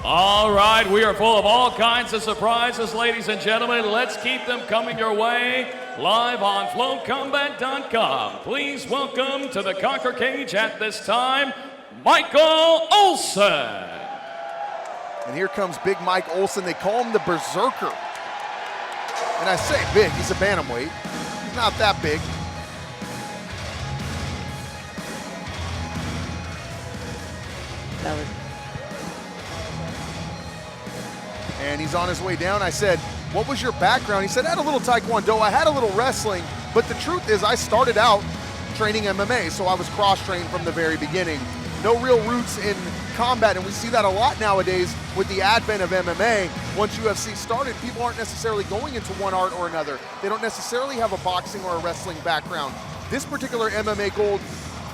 All right, we are full of all kinds of surprises, ladies and gentlemen. Let's keep them coming your way live on flowcombat.com. Please welcome to the Conquer Cage at this time, Michael Olsen. And here comes Big Mike Olsen. They call him the Berserker. And I say big, he's a bantamweight. He's not that big. And he's on his way down. I said, what was your background? He said, I had a little Taekwondo, I had a little wrestling, but the truth is I started out training MMA, so I was cross-trained from the very beginning. No real roots in combat, and we see that a lot nowadays with the advent of MMA. Once UFC started, people aren't necessarily going into one art or another. They don't necessarily have a boxing or a wrestling background. This particular MMA Gold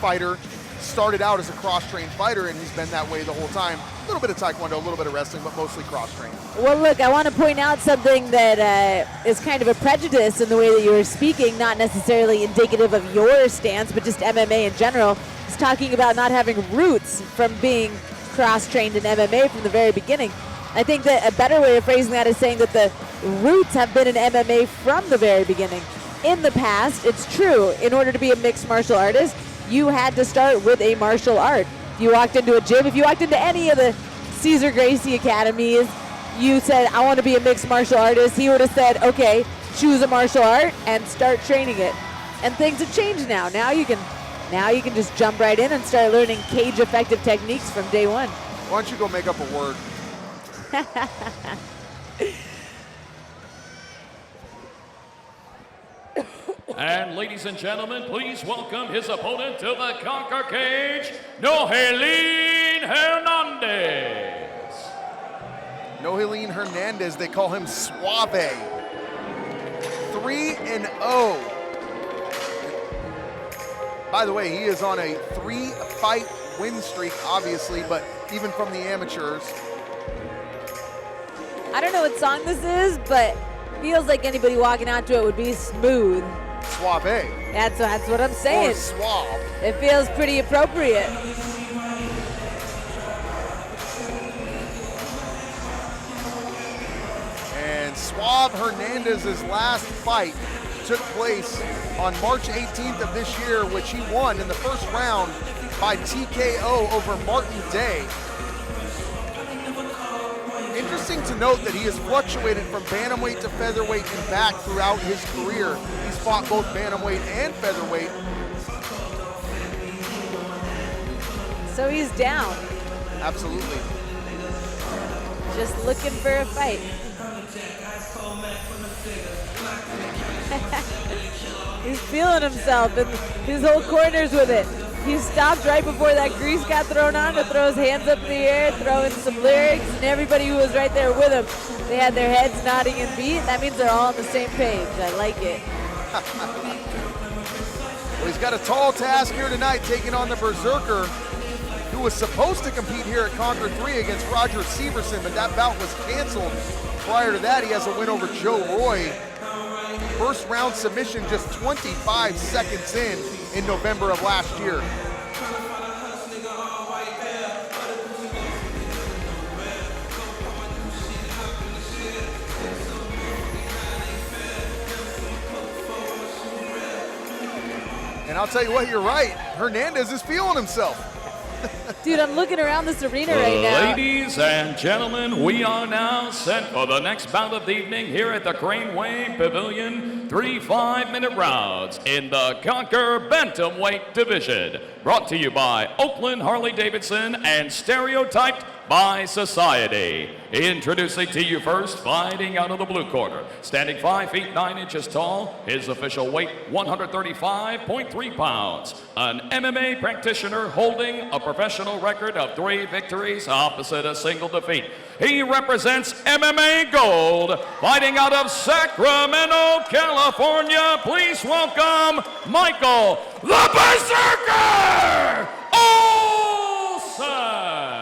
fighter started out as a cross-trained fighter, and he's been that way the whole time. A little bit of Taekwondo, a little bit of wrestling, but mostly cross-trained. Well, look, I want to point out something that is kind of a prejudice in the way that you were speaking, not necessarily indicative of your stance, but just MMA in general. He's talking about not having roots from being cross-trained in MMA from the very beginning. I think that a better way of phrasing that is saying that the roots have been in MMA from the very beginning. In the past, it's true, in order to be a mixed martial artist, you had to start with a martial art. If you walked into a gym, if you walked into any of the Cesar Gracie academies, you said, I want to be a mixed martial artist, he would have said, okay, choose a martial art and start training it. And things have changed now. Now you can just jump right in and start learning cage effective techniques from day one. Why don't you go make up a word? And ladies and gentlemen, please welcome his opponent to the Conquer Cage, Nohelin Hernandez. Nohelin Hernandez, they call him Suave. 3-0. By the way, he is on a 3-fight win streak, obviously, but even from the amateurs. I don't know what song this is, but feels like anybody walking out to it would be smooth. Suave. That's what I'm saying. Or suave. It feels pretty appropriate. And Suave Hernandez's last fight took place on March 18th of this year, which he won in the first round by TKO over Martin Day. Interesting to note that he has fluctuated from bantamweight to featherweight and back throughout his career. He's fought both bantamweight and featherweight. So he's down. Absolutely. Just looking for a fight. He's feeling himself, and his whole corner's with it. He stopped right before that grease got thrown on to throw his hands up in the air, throw in some lyrics, and everybody who was right there with him, they had their heads nodding in beat. That means they're all on the same page. I like it. Well, he's got a tall task here tonight, taking on the Berserker, who was supposed to compete here at Conquer 3 against Roger Severson, but that bout was canceled. Prior to that, he has a win over Joe Roy. First round submission just 25 seconds in November of last year. And I'll tell you what, you're right. Hernandez is feeling himself. Dude, I'm looking around this arena right now. Ladies and gentlemen, we are now set for the next bout of the evening here at the Craneway Pavilion. 3 5-minute rounds in the Conquer Bantamweight division. Brought to you by Oakland Harley-Davidson and stereotyped by society. Introducing to you first, fighting out of the blue corner. Standing 5 feet 9 inches tall, his official weight 135.3 pounds. An MMA practitioner holding a professional record of 3 victories opposite a single defeat. He represents MMA Gold, fighting out of Sacramento, California. Please welcome Michael the Berserker Olsen.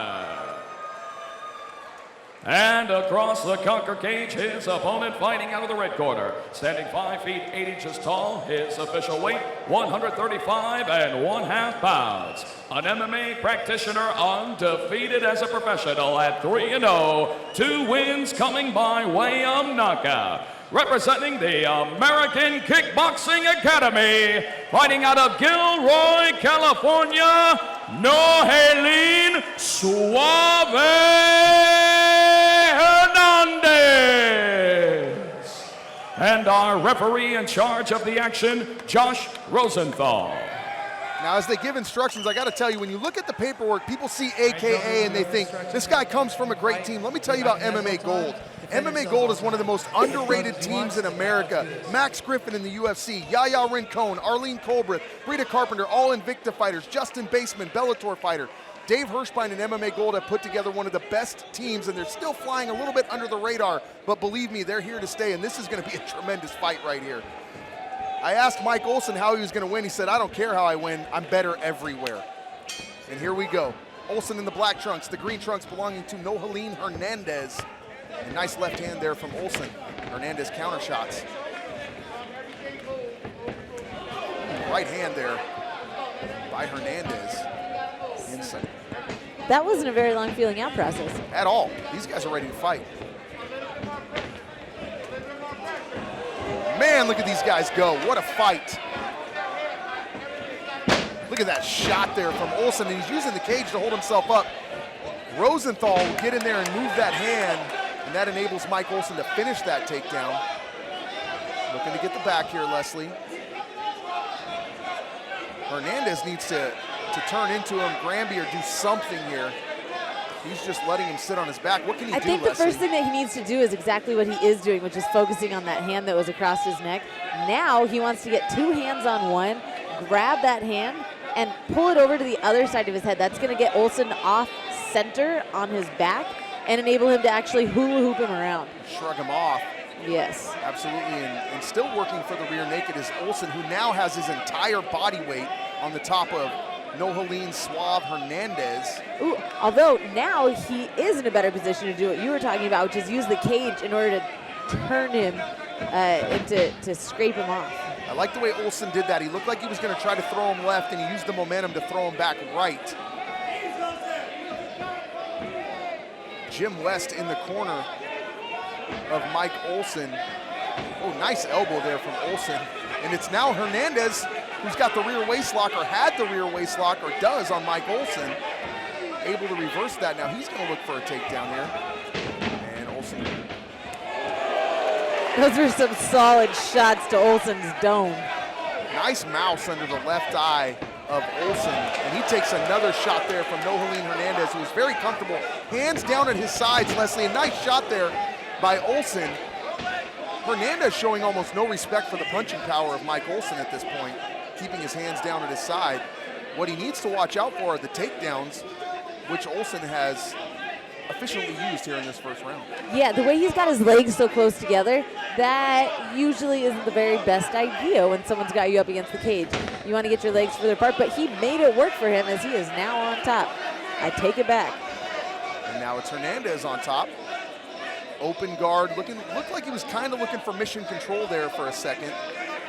And across the conquer cage, his opponent fighting out of the red corner. Standing 5 feet 8 inches tall, his official weight 135 1/2 pounds. An MMA practitioner undefeated as a professional at 3-0. 2 wins coming by way of knockout. Representing the American Kickboxing Academy, fighting out of Gilroy, California, Nohelin Suave Hernandez. And our referee in charge of the action, Josh Rosenthal. Now, as they give instructions, I got to tell you, when you look at the paperwork, people see AKA and they think, this guy comes from a great team. Let me tell you about MMA Gold. MMA Gold is one of the most underrated teams in America. Max Griffin in the UFC, Yaya Rincon, Arlene Colbreth, Brita Carpenter, all Invicta fighters, Justin Baseman, Bellator fighter. Dave Hirschbein and MMA Gold have put together one of the best teams, and they're still flying a little bit under the radar, but believe me, they're here to stay, and this is going to be a tremendous fight right here. I asked Mike Olsen how he was going to win. He said, I don't care how I win. I'm better everywhere. And here we go. Olsen in the black trunks, the green trunks belonging to Nohelin Hernandez. A nice left hand there from Olsen. Hernandez counter shots. Right hand there by Hernandez. Inside. That wasn't a very long feeling out process. At all. These guys are ready to fight. Man, look at these guys go. What a fight. Look at that shot there from Olsen, and he's using the cage to hold himself up. Rosenthal will get in there and move that hand, and that enables Mike Olsen to finish that takedown. Looking to get the back here, Leslie. Hernandez needs to turn into him, Granby, or do something here. He's just letting him sit on his back. What can he do, I think the Leslie? first thing that he needs to do is exactly what he is doing, which is focusing on that hand that was across his neck. Now he wants to get 2 hands on one, grab that hand, and pull it over to the other side of his head. That's going to get Olsen off center on his back and enable him to actually hula hoop him around. Shrug him off. Yes. Absolutely, and still working for the rear naked is Olsen, who now has his entire body weight on the top of Nohelin Suave Hernandez. Ooh, although now he is in a better position to do what you were talking about, which is use the cage in order to turn him to scrape him off. I like the way Olsen did that. He looked like he was going to try to throw him left, and he used the momentum to throw him back right. Jim West in the corner of Mike Olsen. Oh, nice elbow there from Olsen. And it's now Hernandez who's got the rear waist lock, or had the rear waist lock, or does, on Mike Olsen. Able to reverse that. Now he's going to look for a takedown here. And Olsen. Those were some solid shots to Olsen's dome. Nice mouse under the left eye of Olsen. And he takes another shot there from Nohelin Hernandez, who is very comfortable. Hands down at his sides, Leslie. A nice shot there by Olsen. Hernandez showing almost no respect for the punching power of Mike Olsen at this point, keeping his hands down at his side. What he needs to watch out for are the takedowns, which Olsen has efficiently used here in this first round. Yeah, the way he's got his legs so close together, that usually isn't the very best idea when someone's got you up against the cage. You want to get your legs further apart, but he made it work for him as he is now on top. I take it back. And now it's Hernandez on top. Open guard, looked like he was kind of looking for mission control there for a second.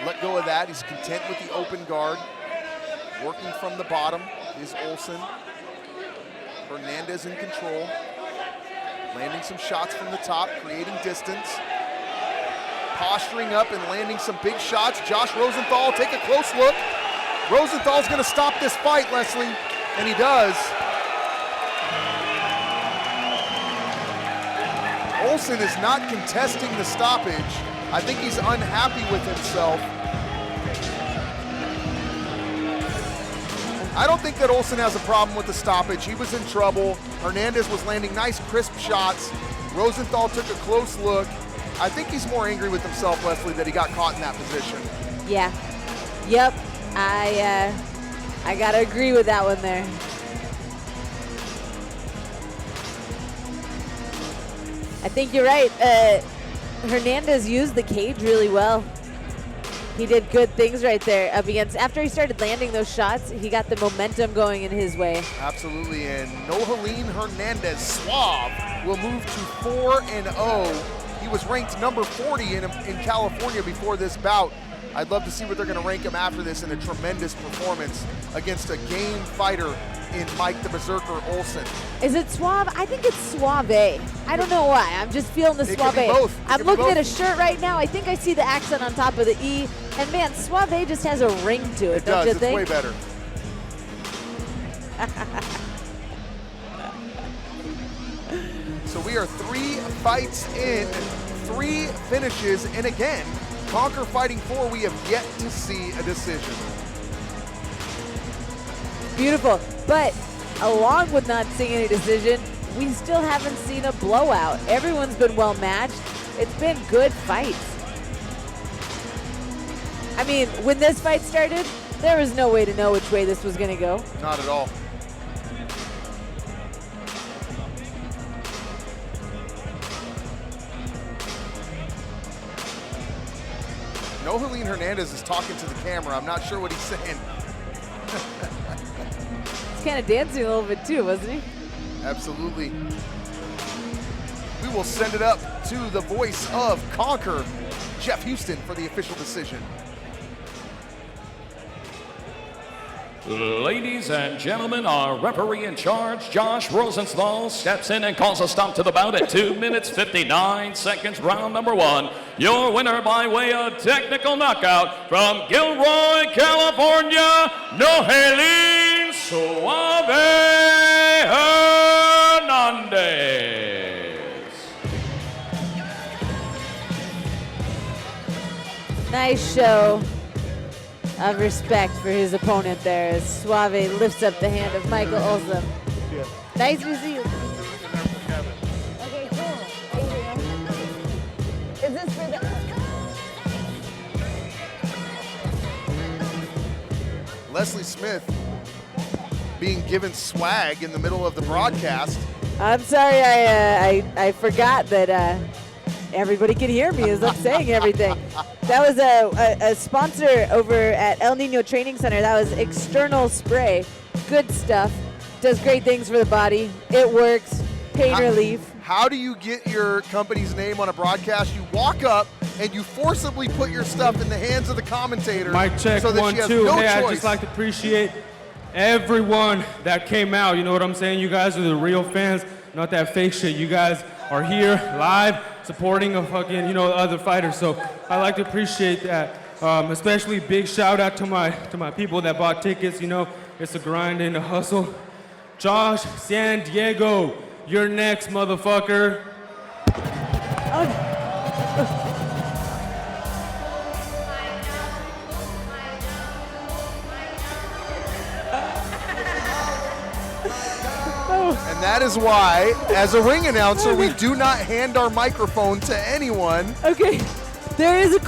Let go of that. He's content with the open guard. Working from the bottom is Olsen. Hernandez in control. Landing some shots from the top, creating distance. Posturing up and landing some big shots. Josh Rosenthal, take a close look. Rosenthal's going to stop this fight, Leslie, and he does. Olsen is not contesting the stoppage. I think he's unhappy with himself. I don't think that Olsen has a problem with the stoppage. He was in trouble. Hernandez was landing nice, crisp shots. Rosenthal took a close look. I think he's more angry with himself, Leslie, that he got caught in that position. Yeah. Yep. I gotta agree with that one there. I think you're right. Hernandez used the cage really well. he did good things right there up against. After he started landing those shots, he got the momentum going in his way. Absolutely, and Nohelin Hernandez, Suave, will move to 4-0. He was ranked number 40 in California before this bout. I'd love to see what they're going to rank him after this in a tremendous performance against a game fighter in Mike the Berserker Olsen. Is it Suave? I think it's Suave. I don't know why. I'm just feeling the It Suave. could be both. I'm looking at a shirt right now. I think I see the accent on top of the E. And man, Suave just has a ring to it, don't you think? It's way better. So we are 3 fights in, 3 finishes, and again, Conquer Fighting 4, we have yet to see a decision. Beautiful. But along with not seeing any decision, we still haven't seen a blowout. Everyone's been well matched. It's been good fights. I mean, when this fight started, there was no way to know which way this was going to go. Not at all. Nohelin Hernandez is talking to the camera. I'm not sure what he's saying. He's kind of dancing a little bit too, wasn't he? Absolutely. We will send it up to the voice of Conquer, Jeff Houston, for the official decision. Ladies and gentlemen, our referee in charge, Josh Rosenthal, steps in and calls a stop to the bout at 2 minutes 59 seconds, round number 1. Your winner by way of technical knockout from Gilroy, California, Nohelin Suave Hernandez. Nice show of respect for his opponent there as Suave lifts up the hand of Michael Olsen. Yeah. Nice to see you. Okay, cool. Is this for the... Leslie Smith being given swag in the middle of the broadcast. I'm sorry, I forgot that everybody could hear me as I'm saying everything. That was a sponsor over at El Nino Training Center. That was external spray. Good stuff. Does great things for the body. It works. Pain relief. How do you get your company's name on a broadcast? You walk up and you forcibly put your stuff in the hands of the commentator. Mic check, so that 1, she has 2. no Hey, I'd choice. just like to appreciate everyone that came out. You know what I'm saying? You guys are the real fans, not that fake shit. You guys are here live supporting a fucking, other fighters. So I like to appreciate that. Especially big shout out to my people that bought tickets. It's a grind and a hustle. Josh San Diego, you're next, motherfucker. And that is why, as a ring announcer, we do not hand our microphone to anyone. Okay, there is a